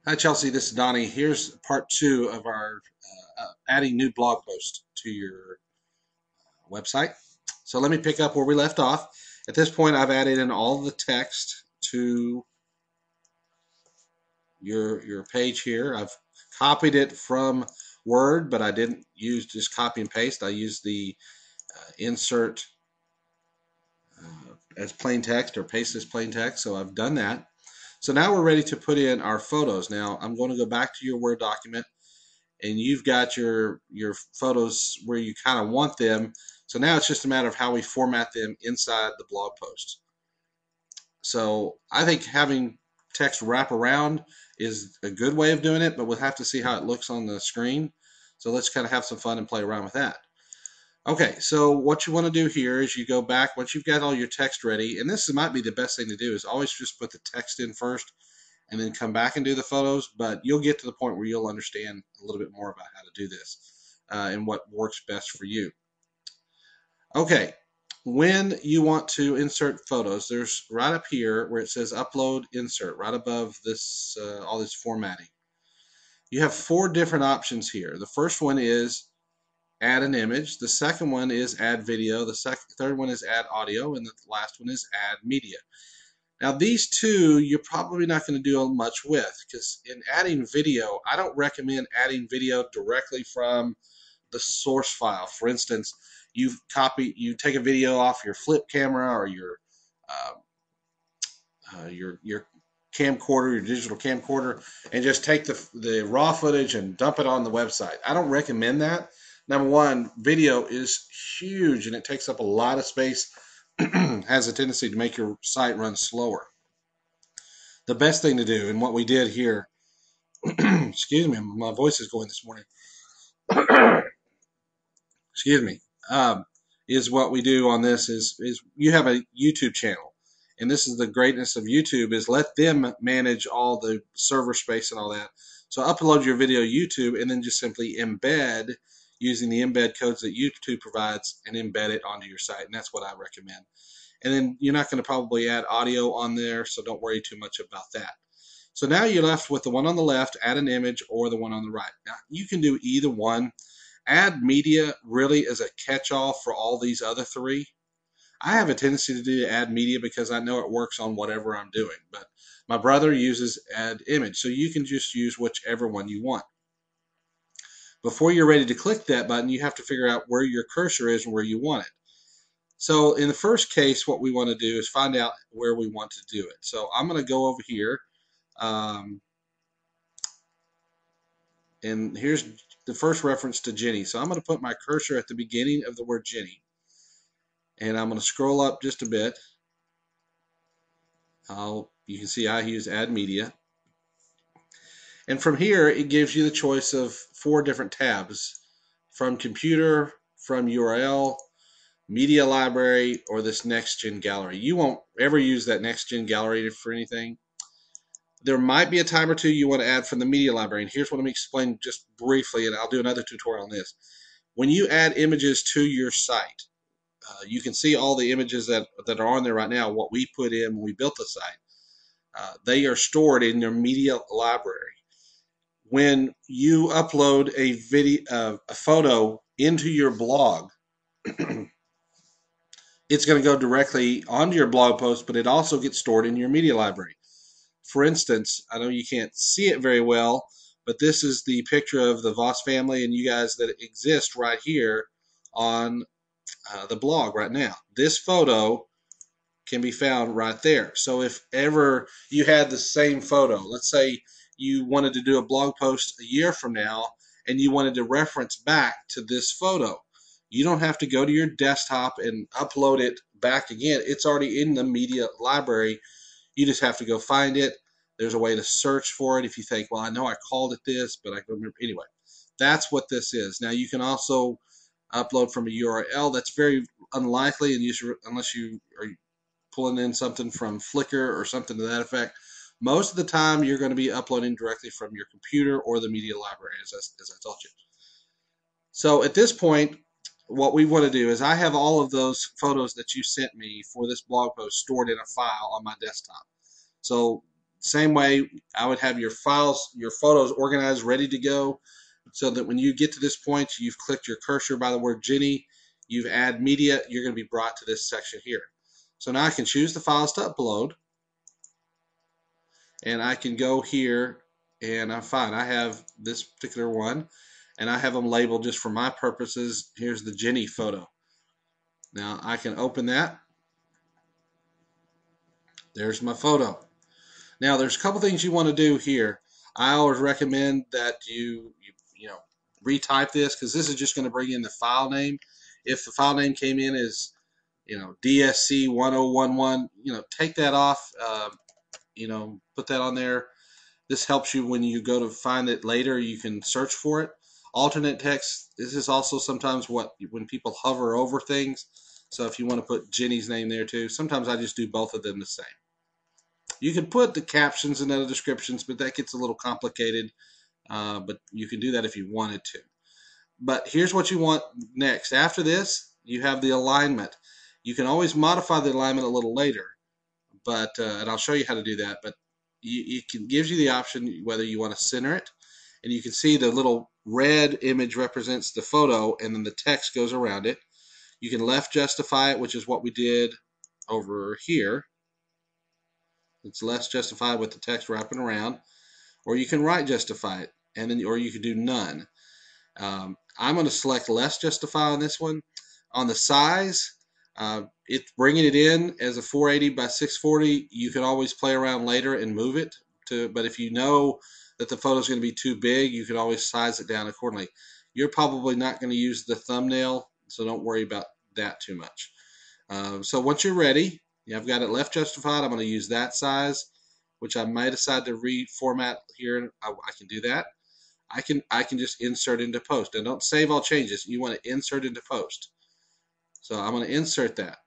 Hi, Chelsea. This is Donnie. Here's part two of our adding new blog post to your website. So let me pick up where we left off. At this point, I've added in all the text to your page here. I've copied it from Word, but I didn't use just copy and paste. I used the insert as plain text or paste as plain text. So I've done that. So now we're ready to put in our photos. Now I'm going to go back to your Word document, and you've got your photos where you kind of want them. So now it's just a matter of how we format them inside the blog post. So I think having text wrap around is a good way of doing it, but we'll have to see how it looks on the screen. So let's kind of have some fun and play around with that. Okay, so what you want to do here is you go back once you've got all your text ready, and this might be the best thing to do is always just put the text in first and then come back and do the photos, but you'll get to the point where you'll understand a little bit more about how to do this and what works best for you. Okay, when you want to insert photos, there's right up here where it says upload insert, right above this all this formatting. You have four different options here. The first one is add an image. The second one is add video. The third one is add audio, and the last one is add media. Now these two you're probably not going to do much with, because in adding video, I don't recommend adding video directly from the source file. For instance, you take a video off your flip camera or your camcorder, your digital camcorder, and just take the raw footage and dump it on the website. I don't recommend that. Number one, video is huge and it takes up a lot of space, has a tendency to make your site run slower. The best thing to do, and what we did here, excuse me, my voice is going this morning. Excuse me, is what we do on this is you have a YouTube channel, and this is the greatness of YouTube is let them manage all the server space and all that. So upload your video to YouTube and then just simply embed using the embed codes that YouTube provides and embed it onto your site, and that's what I recommend. And then you're not going to probably add audio on there, so don't worry too much about that. So now you're left with the one on the left, add an image, or the one on the right. Now you can do either one. Add media really is a catch-all for all these other three. I have a tendency to do add media because I know it works on whatever I'm doing, but my brother uses add image, so you can just use whichever one you want. Before you're ready to click that button, you have to figure out where your cursor is and where you want it. So in the first case, what we want to do is find out where we want to do it. So I'm going to go over here, and here's the first reference to Jenny. So I'm going to put my cursor at the beginning of the word Jenny, and I'm going to scroll up just a bit. You can see I use add media. And from here, it gives you the choice of four different tabs: from computer, from URL, media library, or this next gen gallery. You won't ever use that next gen gallery for anything. There might be a time or two you want to add from the media library. And here's what I'm going to explain just briefly, and I'll do another tutorial on this. When you add images to your site, you can see all the images that are on there right now, what we put in when we built the site. They are stored in your media library. When you upload a photo into your blog, it's going to go directly onto your blog post, but it also gets stored in your media library. For instance, I know you can't see it very well, but this is the picture of the Voss family and you guys that exist right here on the blog right now. This photo can be found right there. So if ever you had the same photo, let's say you wanted to do a blog post a year from now and you wanted to reference back to this photo, you don't have to go to your desktop and upload it back again. It's already in the media library. You just have to go find it. There's a way to search for it if you think, well, I know I called it this, but I don't remember. Anyway, that's what this is. Now, you can also upload from a URL. That's very unlikely, and unless you are pulling in something from Flickr or something to that effect. Most of the time, you're going to be uploading directly from your computer or the media library, as I told you. So at this point, what we want to do is I have all of those photos that you sent me for this blog post stored in a file on my desktop. So Same way, I would have your files, your photos organized, ready to go, so that when you get to this point, you've clicked your cursor by the word Jenny, you've add media, you're going to be brought to this section here. So now I can choose the files to upload, and I can go here, and I'm fine. I have this particular one, and I have them labeled just for my purposes. Here's the Jenny photo. Now I can open that. There's my photo. Now there's a couple things you want to do here. I always recommend that you know, retype this, because this is just going to bring in the file name. If the file name came in as, you know, DSC 1011, you know, take that off. You know, put that on there. This helps you when you go to find it later. You can search for it. Alternate text. This is also sometimes when people hover over things. So if you want to put Jenny's name there too, sometimes I just do both of them the same. You can put the captions and other descriptions, but that gets a little complicated. But you can do that if you wanted to. But here's what you want next. After this, you have the alignment. You can always modify the alignment a little later, but and I'll show you how to do that. But it gives you the option whether you want to center it, and you can see the little red image represents the photo, and then the text goes around it. You can left justify it, which is what we did over here. It's left justify with the text wrapping around, or you can right justify it, and then or you can do none. I'm going to select less justify on this one. On the size, it's bringing it in as a 480 by 640. You can always play around later and move it to, but if you know that the photo is going to be too big, you can always size it down accordingly. You're probably not going to use the thumbnail, so don't worry about that too much. So once you're ready, I've got it left justified. I'm going to use that size, which I might decide to reformat here. I can do that. I can just insert into post. And don't save all changes. You want to insert into post. So I'm going to insert that.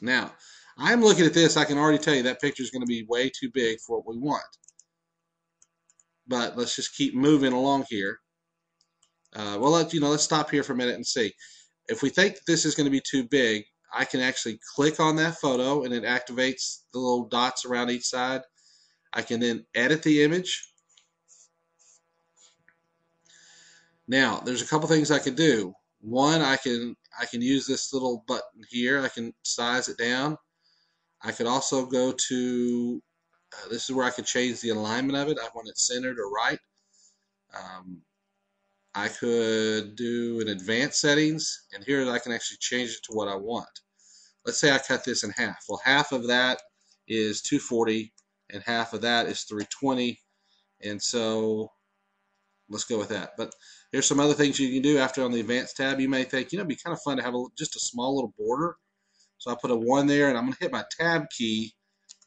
Now, I'm looking at this. I can already tell you that picture is going to be way too big for what we want. But let's just keep moving along here. Well, let's stop here for a minute and see. If we think this is going to be too big, I can actually click on that photo and it activates the little dots around each side. I can then edit the image. Now, there's a couple things I could do. One, I can use this little button here. I can size it down. I could also go to, this is where I could change the alignment of it. I want it centered or right. I could do an advanced settings, and here I can actually change it to what I want. Let's say I cut this in half. Well, half of that is 240, and half of that is 320, and so let's go with that. But here's some other things you can do after on the advanced tab. You may think, it'd be kind of fun to have just a small little border. So I put a 1 there, and I'm going to hit my tab key,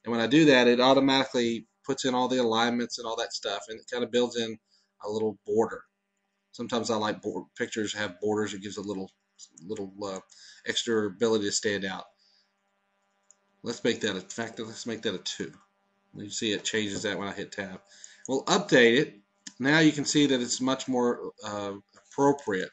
and when I do that, it automatically puts in all the alignments and all that stuff, and it kind of builds in a little border. Sometimes I like pictures have borders. It gives a little extra ability to stand out. Let's make that, in fact, let's make that a 2. You see it changes that when I hit tab. We'll update it. Now you can see that it's much more appropriate.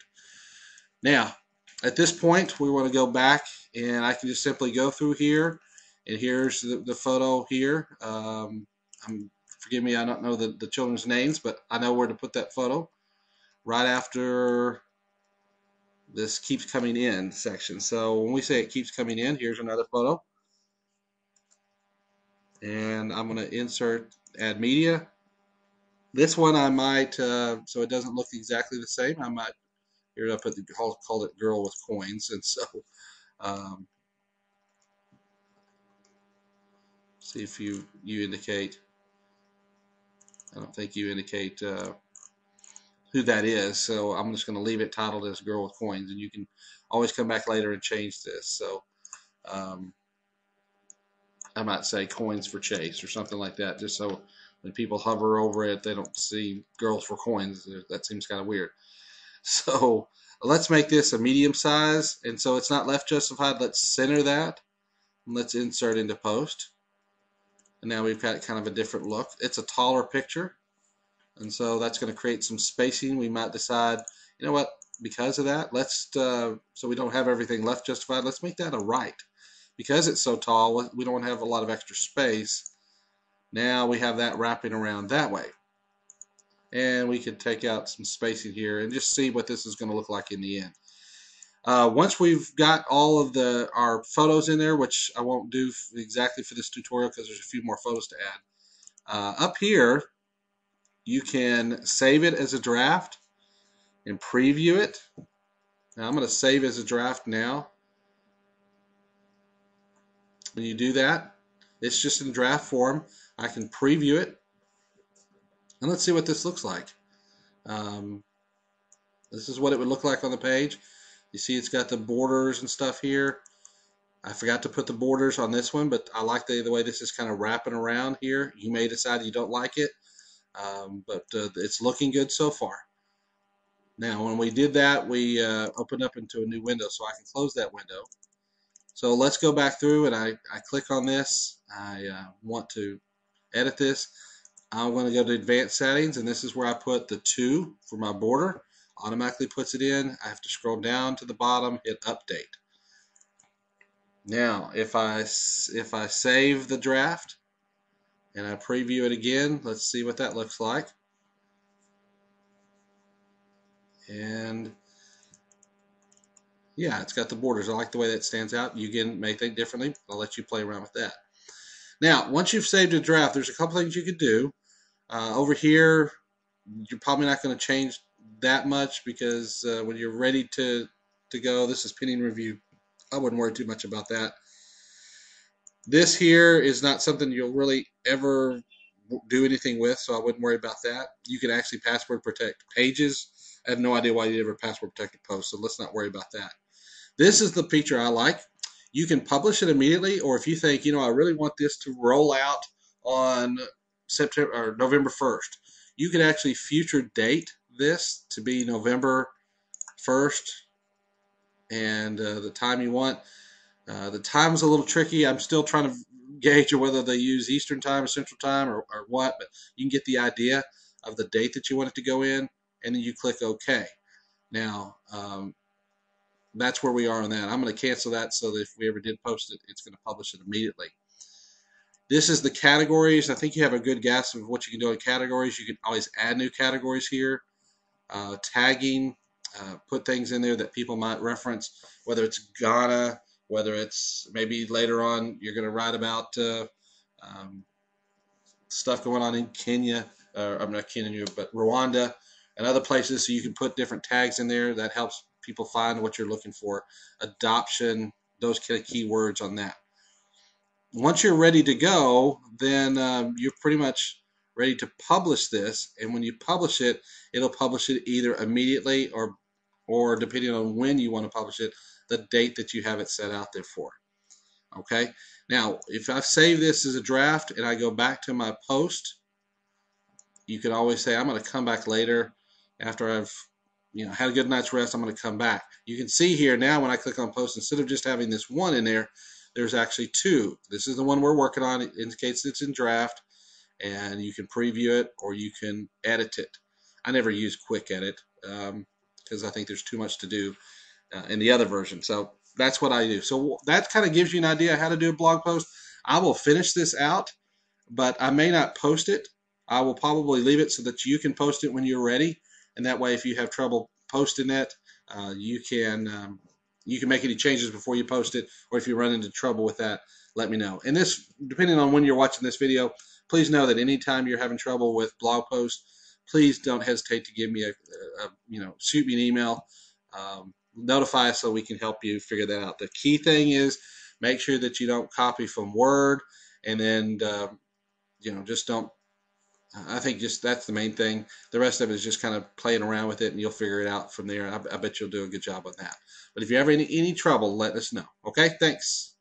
Now, at this point, we want to go back, and I can just simply go through here, and here's the photo here. Forgive me, I don't know the children's names, but I know where to put that photo. Right after this keeps coming in section. So when we say it keeps coming in, here's another photo. And I'm going to insert, add media. This one I might, so it doesn't look exactly the same, I might, here I put called it girl with coins. And so, see if you indicate, I don't think you indicate who that is, so I'm just going to leave it titled as girl with coins, and you can always come back later and change this. So I might say coins for Chase or something like that, just so when people hover over it, they don't see girls for coins. That seems kind of weird. So let's make this a medium size, and so it's not left justified. Let's center that, and let's insert into post. And now we've got kind of a different look. It's a taller picture, and so that's going to create some spacing. We might decide, you know what, because of that, let's so we don't have everything left justified, let's make that a right. Because it's so tall, we don't have a lot of extra space. Now we have that wrapping around that way. And we could take out some spacing here and just see what this is going to look like in the end. Once we've got all of our photos in there, which I won't do exactly for this tutorial because there's a few more photos to add, up here you can save it as a draft and preview it. Now I'm going to save as a draft now. When you do that, it's just in draft form. I can preview it. And let's see what this looks like. This is what it would look like on the page. You see it's got the borders and stuff here. I forgot to put the borders on this one, but I like the way this is kind of wrapping around here. You may decide you don't like it, but it's looking good so far. Now, when we did that, we opened up into a new window, so I can close that window. So let's go back through, and I click on this. I want to edit this. I'm going to go to advanced settings, and this is where I put the 2 for my border. Automatically puts it in. I have to scroll down to the bottom, hit update. Now, if I save the draft and I preview it again, let's see what that looks like. And yeah, it's got the borders. I like the way that stands out. You may think differently. I'll let you play around with that. Now, once you've saved a draft, there's a couple things you could do. Over here, you're probably not going to change that much because when you're ready to go, this is pending review. I wouldn't worry too much about that. This here is not something you'll really ever do anything with, so I wouldn't worry about that. You can actually password protect pages. I have no idea why you'd ever password protect a post, so let's not worry about that. This is the feature I like. You can publish it immediately, or if you think, I really want this to roll out on September or November 1st, you can actually future date this to be November 1st and the time you want. The time's a little tricky. I'm still trying to gauge whether they use Eastern time or Central time or what, but you can get the idea of the date that you want it to go in, and then you click OK. Now, that's where we are on that. I'm going to cancel that so that if we ever did post it, it's going to publish it immediately. This is the categories. I think you have a good guess of what you can do in categories. You can always add new categories here. Tagging, put things in there that people might reference, whether it's Ghana, whether it's maybe later on you're going to write about stuff going on in Kenya, I'm not Kenya, but Rwanda and other places, so you can put different tags in there. That helps people find what you're looking for. Adoption, those kind of keywords on that. Once you're ready to go, then you're pretty much ready to publish this, and when you publish it, it'll publish it either immediately or depending on when you want to publish it, the date that you have it set out there for. Okay, now if I save this as a draft and I go back to my post, you can always say I'm going to come back later after I've had a good night's rest. I'm going to come back. You can see here now when I click on post, instead of just having this one in there, there's actually 2. This is the one we're working on. It indicates it's in draft, and you can preview it or you can edit it. I never use quick edit because I think there's too much to do in the other version. So that's what I do. So that kind of gives you an idea how to do a blog post. I will finish this out, but I may not post it. I will probably leave it so that you can post it when you're ready. And that way, if you have trouble posting it, you can make any changes before you post it, or if you run into trouble with that, let me know. And this, depending on when you're watching this video, please know that anytime you're having trouble with blog posts, please don't hesitate to give me shoot me an email, notify us so we can help you figure that out. The key thing is make sure that you don't copy from Word, and then just don't. I think that's the main thing. The rest of it is just kind of playing around with it, and you'll figure it out from there. I bet you'll do a good job on that. But if you have any trouble, let us know. Okay, thanks.